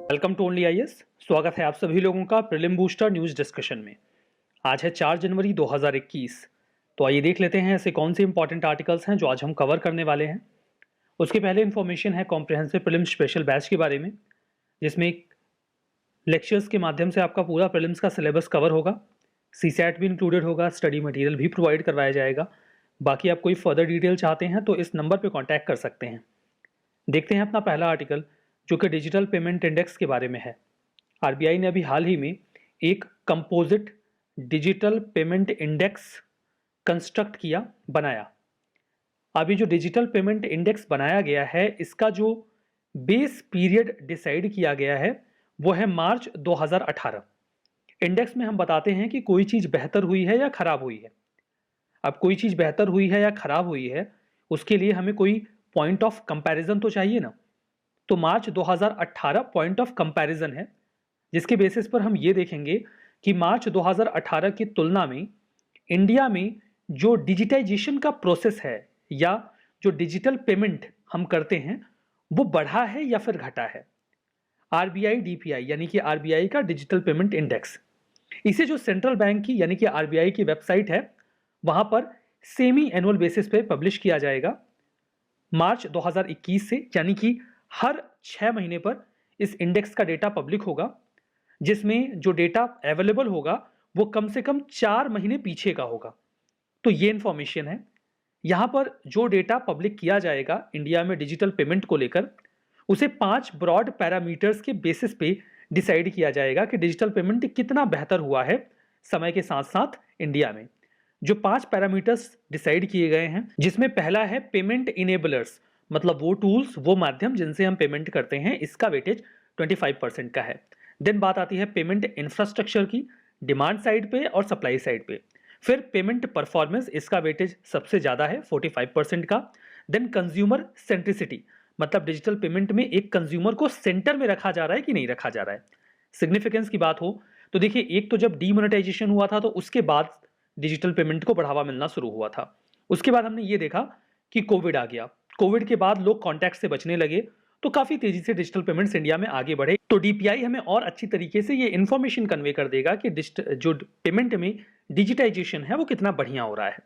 Welcome to only IAS. स्वागत है आप सभी लोगों का प्रीलिम बूस्टर न्यूज डिस्कशन में। आज है 4 जनवरी 2021। तो आइए देख लेते हैं ऐसे कौन से इंपॉर्टेंट आर्टिकल्स हैं जो आज हम कवर करने वाले हैं। उसके पहले इन्फॉर्मेशन है कॉम्प्रिहेंसिव प्रीलिम्स स्पेशल बैच के बारे में, जिसमें लेक्चर्स के माध्यम से आपका पूरा प्रीलिम्स का सिलेबस कवर होगा। सीसैट भी इंक्लूडेड होगा, स्टडी मटेरियल भी प्रोवाइड करवाया जाएगा। बाकी आप कोई फर्दर डिटेल चाहते हैं तो इस नंबर पर कॉन्टैक्ट कर सकते हैं। देखते हैं अपना पहला आर्टिकल, जो कि डिजिटल पेमेंट इंडेक्स के बारे में है। आरबीआई ने अभी हाल ही में एक composite digital payment index construct किया, बनाया। अभी जो डिजिटल पेमेंट इंडेक्स बनाया गया है, इसका जो बेस पीरियड डिसाइड किया गया है वो है मार्च 2018। इंडेक्स में हम बताते हैं कि कोई चीज़ बेहतर हुई है या खराब हुई है। अब कोई चीज़ बेहतर हुई है या खराब हुई है, उसके लिए हमें कोई पॉइंट ऑफ कंपैरिजन तो चाहिए ना। तो मार्च 2018 पॉइंट ऑफ कंपैरिजन है, जिसके बेसिस पर हम ये देखेंगे कि मार्च 2018 की तुलना में इंडिया में जो डिजिटाइजेशन का प्रोसेस है या जो डिजिटल पेमेंट हम करते हैं वो बढ़ा है या फिर घटा है। आरबीआई डीपीआई यानी कि आरबीआई का डिजिटल पेमेंट इंडेक्स, इसे जो सेंट्रल बैंक की यानी कि आरबीआई की वेबसाइट है वहां पर सेमी एनुअल बेसिस पे पब्लिश किया जाएगा मार्च 2021 से, यानी कि हर 6 महीने पर इस इंडेक्स का डेटा पब्लिक होगा, जिसमें जो डेटा अवेलेबल होगा वो कम से कम 4 महीने पीछे का होगा। तो ये इंफॉर्मेशन है। यहां पर जो डेटा पब्लिक किया जाएगा इंडिया में डिजिटल पेमेंट को लेकर, उसे 5 ब्रॉड पैरामीटर्स के बेसिस पे डिसाइड किया जाएगा कि डिजिटल पेमेंट कितना बेहतर हुआ है समय के साथ साथ इंडिया में। जो 5 पैरामीटर्स डिसाइड किए गए हैं, जिसमें पहला है पेमेंट इनेबलर्स, मतलब वो टूल्स, वो माध्यम जिनसे हम पेमेंट करते हैं, इसका वेटेज 25% का है। देन बात आती है पेमेंट इंफ्रास्ट्रक्चर की, डिमांड साइड पे और सप्लाई साइड पे। फिर पेमेंट परफॉर्मेंस, इसका वेटेज सबसे ज्यादा है 45% का। देन कंज्यूमर सेंट्रिसिटी, मतलब डिजिटल पेमेंट में एक कंज्यूमर को सेंटर में रखा जा रहा है कि नहीं रखा जा रहा है। सिग्निफिकेंस की बात हो तो देखिए, एक तो जब डीमोनेटाइजेशन हुआ था तो उसके बाद डिजिटल पेमेंट को बढ़ावा मिलना शुरू हुआ था। उसके बाद हमने ये देखा कि कोविड आ गया। कोविड के बाद लोग कॉन्टैक्ट से बचने लगे, तो काफी तेजी से डिजिटल पेमेंट्स इंडिया में आगे बढ़े। तो डीपीआई हमें और अच्छी तरीके से ये इंफॉर्मेशन कन्वे कर देगा कि जो पेमेंट में डिजिटाइजेशन है वो कितना बढ़िया हो रहा है।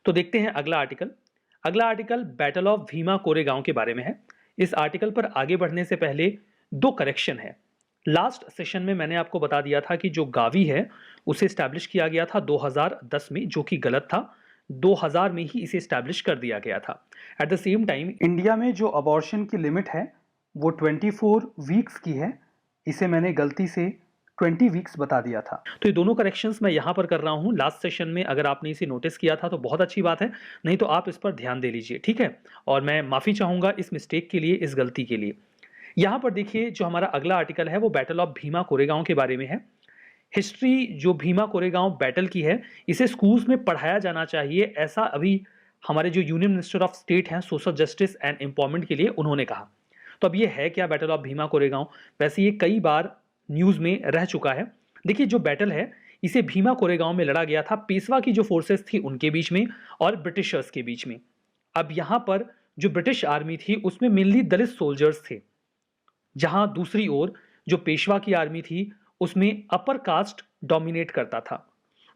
तो देखते हैं अगला आर्टिकल। अगला article battle of Bhima Koregaon के बारे में है। इस आर्टिकल पर आगे बढ़ने से पहले 2 करेक्शन है। लास्ट सेशन में मैंने आपको बता दिया था कि जो गावी है उसे स्टैब्लिश किया गया था 2010 में, जो कि गलत था। 2000 में ही इसे स्टैब्लिश कर दिया गया था। At the same time India में जो अबॉर्शन की लिमिट है वो 24 वीक्स की है, इसे मैंने गलती से 20 वीक्स बता दिया था। तो ये दोनों करेक्शंस मैं यहां पर कर रहा हूं लास्ट सेशन में। अगर आपने इसे नोटिस किया था तो बहुत अच्छी बात है, नहीं तो आप इस पर ध्यान दे लीजिए, ठीक है। और मैं माफी चाहूंगा इस मिस्टेक के लिए, इस गलती के लिए। यहां पर देखिए, जो हमारा अगला आर्टिकल है वो बैटल ऑफ भीमा कोरेगांव के बारे में है। हिस्ट्री जो भीमा कोरेगांव बैटल की है, इसे स्कूल्स में पढ़ाया जाना चाहिए, ऐसा अभी हमारे जो यूनियन मिनिस्टर ऑफ स्टेट हैं सोशल जस्टिस एंड एम्पावरमेंट के लिए, उन्होंने कहा। तो अब ये है क्या बैटल ऑफ भीमा कोरेगांव? वैसे ये कई बार न्यूज में रह चुका है। देखिए, जो बैटल है इसे भीमा कोरेगांव में लड़ा गया था पेशवा की जो फोर्सेस थी उनके बीच में और ब्रिटिशर्स के बीच में। अब यहां पर जो ब्रिटिश आर्मी थी उसमें मेनली दलित सोल्जर्स थे, जहां दूसरी ओर जो पेशवा की आर्मी थी उसमें अपर कास्ट डोमिनेट करता था।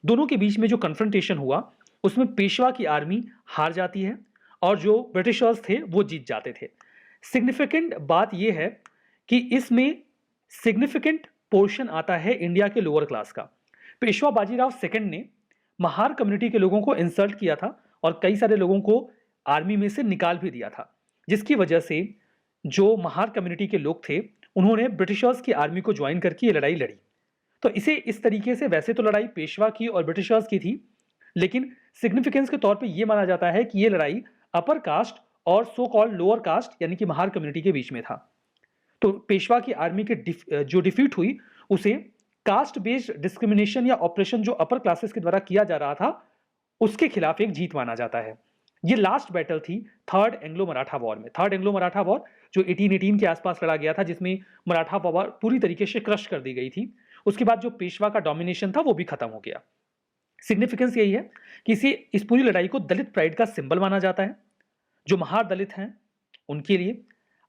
दोनों के बीच में जो कन्फ्रंटेशन हुआ उसमें पेशवा की आर्मी हार जाती है और जो ब्रिटिशर्स थे वो जीत जाते थे। सिग्निफिकेंट बात यह है कि इसमें सिग्निफिकेंट पोर्शन आता है इंडिया के लोअर क्लास का। पेशवा बाजीराव सेकंड ने महार कम्युनिटी के लोगों को इंसल्ट किया था और कई सारे लोगों को आर्मी में से निकाल भी दिया था, जिसकी वजह से जो महार कम्युनिटी के लोग थे उन्होंने ब्रिटिशर्स की आर्मी को ज्वाइन करके ये लड़ाई लड़ी। तो इसे इस तरीके से, वैसे तो लड़ाई पेशवा की और ब्रिटिशर्स की थी, लेकिन सिग्निफिकेंस के तौर पे ये माना जाता है कि ये लड़ाई अपर कास्ट और सो कॉल्ड लोअर कास्ट यानी कि महार कम्युनिटी के बीच में था। तो पेशवा की आर्मी के जो डिफीट हुई उसे कास्ट बेस्ड डिस्क्रिमिनेशन या ऑपरेशन जो अपर क्लासेस के द्वारा किया जा रहा था उसके खिलाफ एक जीत माना जाता है। ये लास्ट बैटल थी थर्ड एंग्लो मराठा वॉर में। थर्ड एंग्लो मराठा वॉर जो 1818 के आसपास लड़ा गया था, जिसमें मराठा पावर पूरी तरीके से क्रश कर दी गई थी। उसके बाद जो पेशवा का डोमिनेशन था वो भी खत्म हो गया। सिग्निफिकेंस यही है कि इस पूरी लड़ाई को दलित प्राइड का सिंबल माना जाता है, जो महार दलित हैं उनके लिए।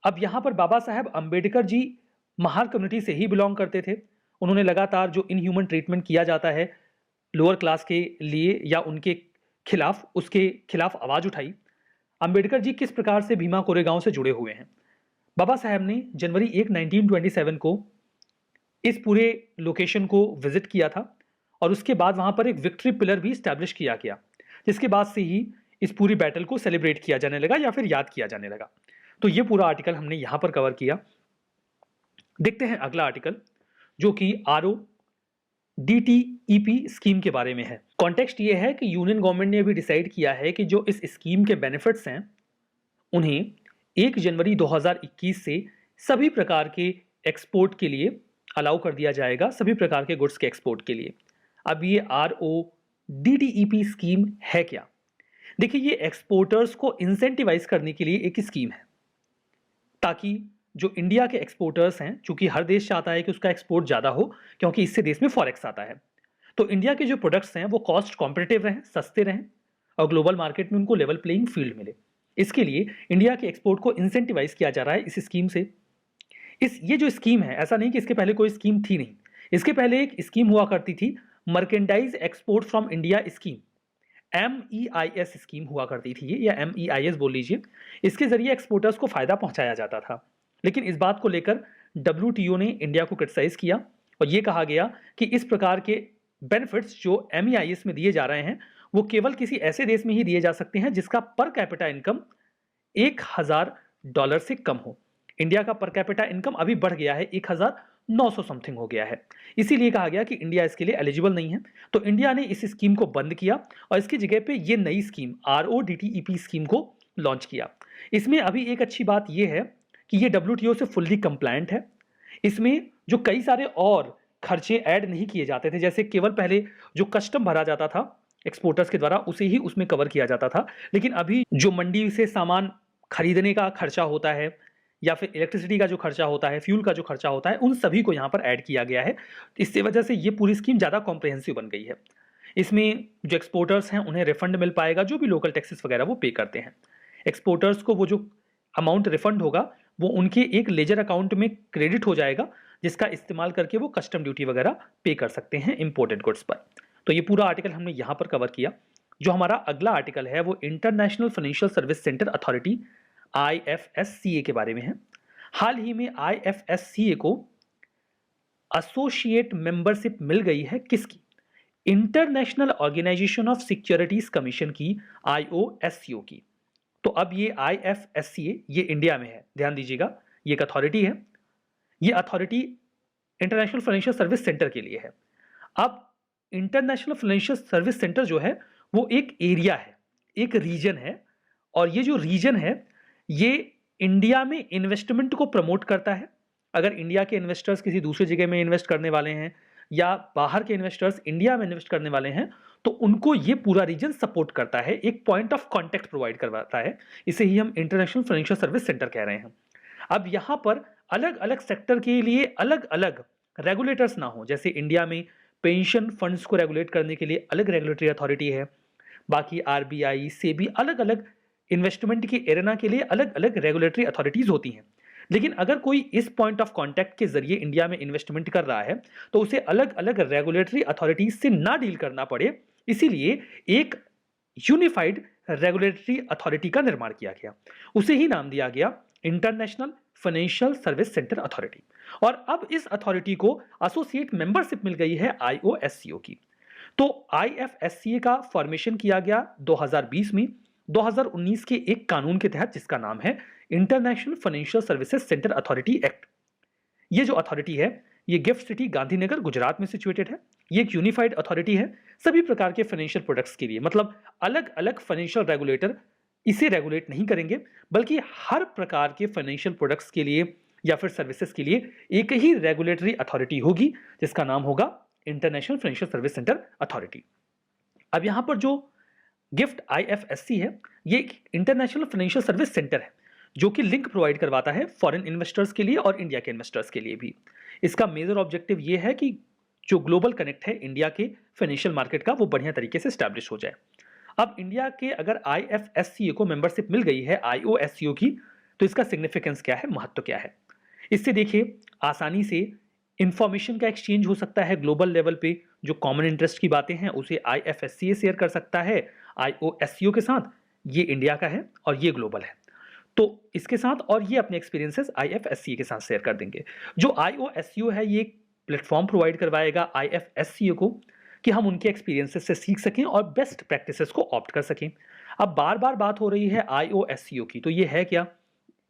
अब यहां पर बाबा साहेब अंबेडकर जी महार कम्युनिटी से ही बिलोंग करते थे। उन्होंने लगातार जो इनह्यूमन ट्रीटमेंट किया जाता है लोअर क्लास के लिए या उनके खिलाफ, उसके खिलाफ आवाज उठाई। अंबेडकर जी किस प्रकार से भीमा कोरेगांव से जुड़े हुए हैं? बाबा साहब ने जनवरी 1 1927 को इस पूरे लोकेशन को विजिट किया था और उसके बाद वहां पर एक विक्ट्री पिलर भी स्टैब्लिश किया गया, जिसके बाद से ही इस पूरी बैटल को सेलिब्रेट किया जाने लगा या फिर याद किया जाने लगा। तो ये पूरा आर्टिकल हमने यहां पर कवर किया। देखते हैं अगला आर्टिकल, जो कि आरओ डीटीईपी स्कीम के बारे में है। कॉन्टेक्स्ट ये है कि यूनियन गवर्नमेंट ने अभी डिसाइड किया है कि जो इस स्कीम के बेनिफिट्स हैं उन्हें 1 जनवरी 2021 से सभी प्रकार के एक्सपोर्ट के लिए अलाउ कर दिया जाएगा, सभी प्रकार के गुड्स के एक्सपोर्ट के लिए। अब ये आरओ डीटीईपी स्कीम है क्या? देखिए, ये एक्सपोर्टर्स को इंसेंटिवाइज करने के लिए एक स्कीम है, ताकि जो इंडिया के एक्सपोर्टर्स हैं, चूंकि हर देश चाहता है कि उसका एक्सपोर्ट ज़्यादा हो क्योंकि इससे देश में फॉरेक्स आता है, तो इंडिया के जो प्रोडक्ट्स हैं वो कॉस्ट कॉम्पिटिटिव रहें, सस्ते रहें और ग्लोबल मार्केट में उनको लेवल प्लेइंग फील्ड मिले। इसके लिए इंडिया के एक्सपोर्ट को इंसेंटिवाइज किया जा रहा है इस स्कीम से। ये जो स्कीम है, ऐसा नहीं कि इसके पहले कोई स्कीम थी नहीं, इसके पहले एक स्कीम हुआ करती थी, merchandise export from India scheme, MEIS scheme हुआ करती थी ये, या MEIS बोल लीजिए। इसके जरिए एक्सपोर्टर्स को फायदा पहुंचाया जाता था, लेकिन इस बात को लेकर WTO ने इंडिया को क्रिटिसाइज किया और ये कहा गया कि इस प्रकार के बेनिफिट्स जो MEIS में दिए जा रहे हैं वो केवल किसी ऐसे देश में ही दिए जा सकते हैं जिसका पर कैपिटा इनकम $1000 से कम हो। इंडिया का पर कैपिटा इनकम अभी बढ़ गया है, 1900 समथिंग हो गया है, इसीलिए कहा गया कि इंडिया इसके लिए एलिजिबल नहीं है। तो इंडिया ने इस स्कीम को बंद किया और इसकी जगह पे ये नई स्कीम RODTEP स्कीम को लॉन्च किया। इसमें अभी एक अच्छी बात यह है कि ये WTO से फुल्ली कंप्लायंट है। इसमें जो कई सारे और खर्चे ऐड नहीं किए जाते थे, जैसे केवल पहले जो कस्टम भरा जाता था एक्सपोर्टर्स के द्वारा उसे ही उसमें कवर किया जाता था, लेकिन अभी जो मंडी से सामान खरीदने का खर्चा होता है या फिर इलेक्ट्रिसिटी का जो खर्चा होता है, फ्यूल का जो खर्चा होता है, उन सभी को यहाँ पर ऐड किया गया है। इससे वजह से ये पूरी स्कीम ज़्यादा कॉम्प्रिहेंसिव बन गई है। इसमें जो एक्सपोर्टर्स हैं उन्हें रिफंड मिल पाएगा, जो भी लोकल टैक्सेस वगैरह वो पे करते हैं। एक्सपोर्टर्स को वो जो अमाउंट रिफंड होगा वो उनके एक लेजर अकाउंट में क्रेडिट हो जाएगा, जिसका इस्तेमाल करके वो कस्टम ड्यूटी वगैरह पे कर सकते हैं इंपोर्टेड गुड्स पर। तो ये पूरा आर्टिकल हमने यहाँ पर कवर किया। जो हमारा अगला आर्टिकल है वो international financial service centre authority IFSCA के बारे में है। हाल ही में IFSCA को एसोसिएट मेंबरशिप मिल गई है किसकी? International organisation of securities commission की, IOSCO की। तो अब ये IFSCA ये इंडिया में है, ध्यान दीजिएगा, ये एक अथॉरिटी है। ये authority international financial service centre के लिए है। अब इंटरनेशनल फाइनेंशियल सर्विस सेंटर जो है वो एक एरिया है, एक रीजन है, और ये जो रीजन है ये इंडिया में इन्वेस्टमेंट को प्रमोट करता है। अगर इंडिया के इन्वेस्टर्स किसी दूसरी जगह में इन्वेस्ट करने वाले हैं या बाहर के इन्वेस्टर्स इंडिया में इन्वेस्ट करने वाले हैं तो उनको ये पूरा रीजन सपोर्ट करता है, एक पॉइंट ऑफ कॉन्टैक्ट प्रोवाइड करवाता है। इसे ही हम इंटरनेशनल फाइनेंशियल सर्विस सेंटर कह रहे हैं। अब यहाँ पर अलग अलग सेक्टर के लिए अलग अलग रेगुलेटर्स ना हो, जैसे इंडिया में पेंशन फंड्स को रेगुलेट करने के लिए अलग रेगुलेटरी अथॉरिटी है, बाकी RBI, SEBI, अलग अलग इन्वेस्टमेंट के एरेना के लिए अलग अलग रेगुलेटरी अथॉरिटीज होती हैं। लेकिन अगर कोई इस पॉइंट ऑफ कांटेक्ट के जरिए इंडिया में इन्वेस्टमेंट कर रहा है तो उसे अलग अलग रेगुलेटरी अथॉरिटीज से ना डील करना पड़े, इसीलिए एक यूनिफाइड रेगुलेटरी अथॉरिटी का निर्माण किया गया। उसे ही नाम दिया गया international financial service centre authority. और अब इस अथॉरिटी को एसोसिएट मेंबरशिप मिल गई है IOSCO की। तो IFSCA का फॉर्मेशन किया गया 2020 में 2019 के एक कानून के तहत, जिसका नाम है international financial services centre authority act. ये जो अथॉरिटी है ये गिफ्ट सिटी गांधीनगर गुजरात में सिचुएटेड है। ये एक यूनिफाइड अथॉरिटी है सभी प्रकार के फाइनेंशियल प्रोडक्ट्स के लिए, मतलब अलग अलग फाइनेंशियल रेगुलेटर इसे रेगुलेट नहीं करेंगे, बल्कि हर प्रकार के फाइनेंशियल प्रोडक्ट्स के लिए या फिर सर्विसेज के लिए एक ही रेगुलेटरी अथॉरिटी होगी, जिसका नाम होगा international financial service centre authority. अब यहां पर जो गिफ्ट IFSC है ये एक इंटरनेशनल फाइनेंशियल सर्विस सेंटर है जो कि लिंक प्रोवाइड करवाता है फॉरेन इन्वेस्टर्स के लिए और इंडिया के इन्वेस्टर्स के लिए भी। इसका मेजर ऑब्जेक्टिव ये है कि जो ग्लोबल कनेक्ट है इंडिया के फाइनेंशियल मार्केट का वो बढ़िया तरीके से स्टैब्लिश हो जाए। अब इंडिया के अगर IFSCA को मेंबरशिप मिल गई है IOSCO की, तो इसका सिग्निफिकेंस क्या है, महत्व क्या है? इससे देखिए आसानी से इंफॉर्मेशन का एक्सचेंज हो सकता है ग्लोबल लेवल पे। जो कॉमन इंटरेस्ट की बातें हैं उसे IFSCA शेयर कर सकता है IOSCO के साथ। ये इंडिया का है और ये ग्लोबल है, तो इसके साथ और ये अपने एक्सपीरियंसेस IFSCA के साथ शेयर कर देंगे। जो IOSCO है ये एक प्लेटफॉर्म प्रोवाइड करवाएगा IFSCA को कि हम उनके एक्सपीरियंसेस से सीख सकें और बेस्ट प्रैक्टिसेस को ऑप्ट कर सकें। अब बार बार बात हो रही है IOSCO की, तो ये है क्या,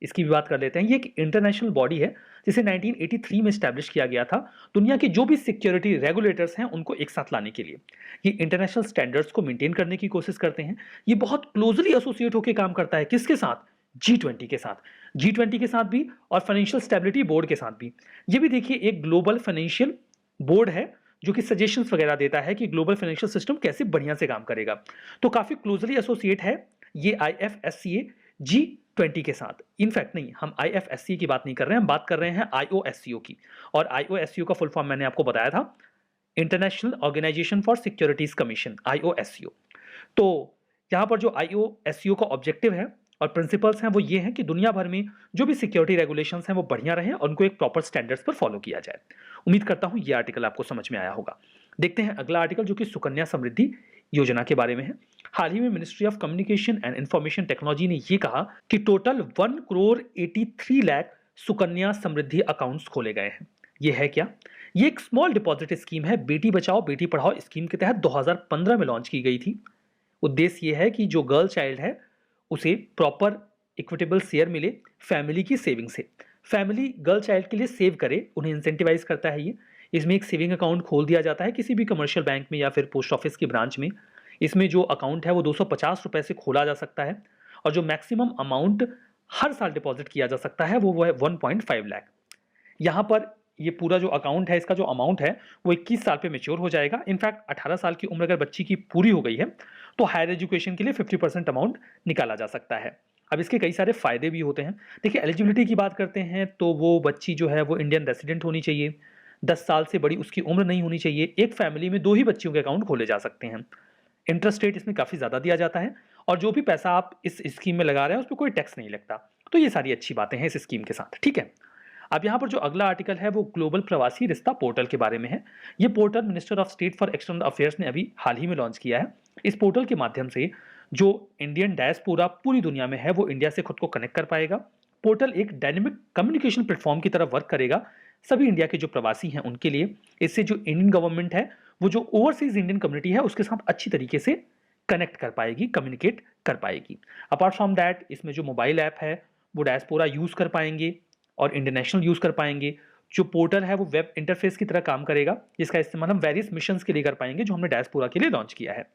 इसकी भी बात कर लेते हैं। ये एक इंटरनेशनल बॉडी है जिसे 1983 में स्टैब्लिश किया गया था दुनिया के जो भी सिक्योरिटी रेगुलेटर्स हैं उनको एक साथ लाने के लिए। ये इंटरनेशनल स्टैंडर्ड्स को मेंटेन करने की कोशिश करते हैं। ये बहुत क्लोजली एसोसिएट होकर काम करता है किसके साथ, G20 के साथ, G20 के साथ भी और फाइनेंशियल स्टेबिलिटी बोर्ड के साथ भी। ये भी देखिए एक ग्लोबल फाइनेंशियल बोर्ड है जो कि सजेशंस वगैरह देता है कि ग्लोबल फाइनेंशियल सिस्टम कैसे बढ़िया से काम करेगा। तो काफी क्लोजली एसोसिएट है ये IFSCA G20 के साथ। इनफैक्ट नहीं, हम IFSCA की बात नहीं कर रहे हैं, हम बात कर रहे हैं IOSCO की। और IOSCO का फुल फॉर्म मैंने आपको बताया था, international organisation for securities commission, IOSCO। तो यहां पर जो IOSCO का ऑब्जेक्टिव है और प्रिंसिपल्स हैं वो ये हैं कि दुनिया भर में जो भी सिक्योरिटी रेगुलेशंस हैं वो बढ़िया रहें और उनको एक प्रॉपर स्टैंडर्ड्स पर फॉलो किया जाए। उम्मीद करता हूं ये आर्टिकल आपको समझ में आया होगा। देखते हैं अगला आर्टिकल जो कि सुकन्या समृद्धि योजना के बारे में है। हाल ही में ministry of communication and information technology ने ये कहा कि टोटल 1,83,00,000 सुकन्या समृद्धि अकाउंट्स खोले गए हैं। ये है क्या, ये एक स्मॉल डिपॉजिट स्कीम है, बेटी बचाओ बेटी पढ़ाओ स्कीम के तहत 2015 में लॉन्च की गई थी। उद्देश्य ये है कि जो गर्ल चाइल्ड है उसे प्रॉपर इक्विटेबल शेयर मिले फैमिली की सेविंग से। फैमिली गर्ल चाइल्ड के लिए सेव करे, उन्हें इंसेंटिवाइज करता है ये। इसमें एक सेविंग अकाउंट खोल दिया जाता है किसी भी कमर्शियल बैंक में या फिर पोस्ट ऑफिस की ब्रांच में। इसमें जो अकाउंट है वो 250 रुपए से खोला जा सकता है और जो मैक्सिमम अमाउंट हर साल डिपॉजिट किया जा सकता है वो है 1.5 लाख। यहाँ पर ये पूरा जो अकाउंट है इसका जो अमाउंट है वो 21 साल पे मेच्योर हो जाएगा। इनफैक्ट 18 साल की उम्र अगर बच्ची की पूरी हो गई है तो हायर एजुकेशन के लिए 50% अमाउंट निकाला जा सकता है। अब इसके कई सारे फायदे भी होते हैं। देखिए एलिजिबिलिटी की बात करते हैं तो वो बच्ची जो है वो इंडियन रेसिडेंट होनी चाहिए, 10 साल से बड़ी उसकी उम्र नहीं होनी चाहिए, एक फैमिली में 2 ही बच्चियों के अकाउंट खोले जा सकते हैं। इंटरेस्ट रेट इसमें काफ़ी ज़्यादा दिया जाता है और जो भी पैसा आप इस स्कीम में लगा रहे हैं उस पर कोई टैक्स नहीं लगता। तो ये सारी अच्छी बातें हैं इस स्कीम के साथ, ठीक है। अब यहाँ पर जो अगला आर्टिकल है वो ग्लोबल प्रवासी रिश्ता पोर्टल के बारे में है। ये portal minister of state for external affairs ने अभी हाल ही में लॉन्च किया है। इस पोर्टल के माध्यम से जो इंडियन डायस्पोरा पूरी दुनिया में है वो इंडिया से खुद को कनेक्ट कर पाएगा। पोर्टल एक डायनेमिक कम्युनिकेशन प्लेटफॉर्म की तरह वर्क करेगा सभी इंडिया के जो प्रवासी हैं उनके लिए। इससे जो इंडियन गवर्नमेंट है वो जो ओवरसीज इंडियन कम्युनिटी है उसके साथ अच्छी तरीके से कनेक्ट कर पाएगी, कम्युनिकेट कर पाएगी। अपार्ट फ्रॉम दैट इसमें जो मोबाइल ऐप है वो डायस्पोरा यूज कर पाएंगे और इंटरनेशनल यूज कर पाएंगे। जो पोर्टल है वो वेब इंटरफेस की तरह काम करेगा जिसका इस्तेमाल हम वेरियस मिशंस के लिए कर पाएंगे जो हमने डायस्पोरा के लिए लॉन्च किया है।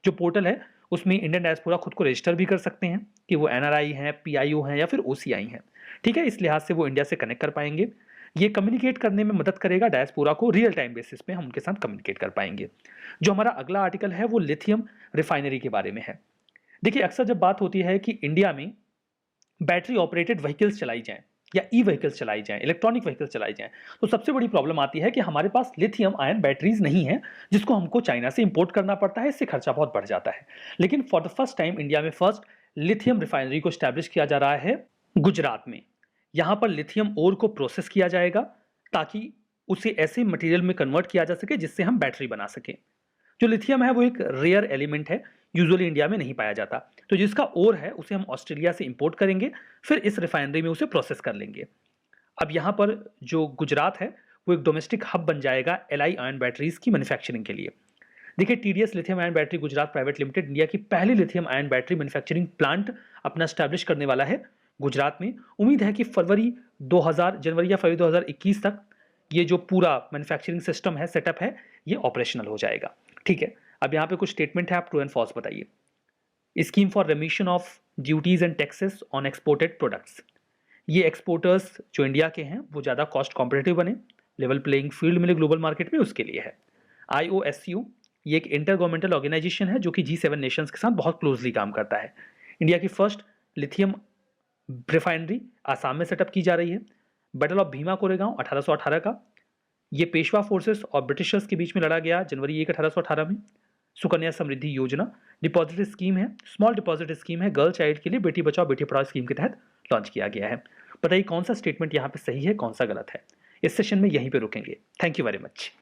जो पोर्टल है उसमें इंडियन डायस्पोरा खुद को रजिस्टर भी कर सकते हैं कि वो NRI हैं, PIO हैं या फिर OCI हैं, ठीक है। इस लिहाज से वो इंडिया से कनेक्ट कर पाएंगे। ये कम्युनिकेट करने में मदद करेगा डायस्पोरा को, रियल टाइम बेसिस पे हम उनके साथ कम्युनिकेट कर पाएंगे। जो हमारा अगला आर्टिकल है वो लिथियम रिफाइनरी के बारे में है। देखिए अक्सर जब बात होती है कि इंडिया में बैटरी ऑपरेटेड व्हीकल्स चलाई जाएं या व्हीकल्स चलाई जाएं, इलेक्ट्रॉनिक व्हीकल्स चलाई जाएं, तो सबसे बड़ी प्रॉब्लम आती है कि हमारे पास लिथियम आयन बैटरीज नहीं है जिसको हमको चाइना से इंपोर्ट करना पड़ता है। इससे खर्चा बहुत बढ़ जाता है। लेकिन for the first time India में फर्स्ट लिथियम रिफाइनरी को स्टैब्लिश किया जा रहा है गुजरात में। यहां पर लिथियम ओर को प्रोसेस किया जाएगा ताकि उसे ऐसे मटेरियल में कन्वर्ट किया जा सके जिससे हम बैटरी बना सकें। जो लिथियम है वो एक रेयर एलिमेंट है, यूजुअली इंडिया में नहीं पाया जाता। तो जिसका ओर है उसे हम ऑस्ट्रेलिया से इंपोर्ट करेंगे, फिर इस रिफाइनरी में उसे प्रोसेस कर लेंगे। अब यहाँ पर जो गुजरात है वो एक डोमेस्टिक हब बन जाएगा LI आयन बैटरीज की मैन्युफैक्चरिंग के लिए। देखिए TDS lithium ion battery Gujarat private limited India की पहली lithium ion battery manufacturing plant अपना स्टैब्लिश करने वाला है गुजरात में। उम्मीद है कि जनवरी या फरवरी 2021 तक ये जो पूरा मैन्युफैक्चरिंग सिस्टम है, सेटअप है, ये ऑपरेशनल हो जाएगा, ठीक है। अब यहाँ पे कुछ स्टेटमेंट है, आप ट्रू एंड फॉल्स बताइए। Scheme for रेमिशन of duties and taxes on exported products. ये एक्सपोर्टर्स जो इंडिया के हैं वो ज़्यादा कॉस्ट कॉम्पिटिटिव बने, लेवल प्लेइंग फील्ड मिले ग्लोबल मार्केट में, उसके लिए है। IOSCO ये एक इंटर गवर्नमेंटल ऑर्गेनाइजेशन है जो कि G7 नेशंस के साथ बहुत क्लोजली काम करता है। इंडिया की फर्स्ट लिथियम रिफाइनरी आसाम में सेटअप की जा रही है। बैटल ऑफ भीमा कोरेगांव 1818 का, ये पेशवा फोर्सेस और ब्रिटिशर्स के बीच में लड़ा गया जनवरी 1 1818 में। सुकन्या समृद्धि योजना डिपॉजिट स्कीम है, स्मॉल डिपॉजिट स्कीम है, गर्ल चाइल्ड के लिए बेटी बचाओ बेटी पढ़ाओ स्कीम के तहत लॉन्च किया गया है। बताइए कौन सा स्टेटमेंट यहाँ पे सही है, कौन सा गलत है। इस सेशन में यहीं पे रुकेंगे। Thank you very much.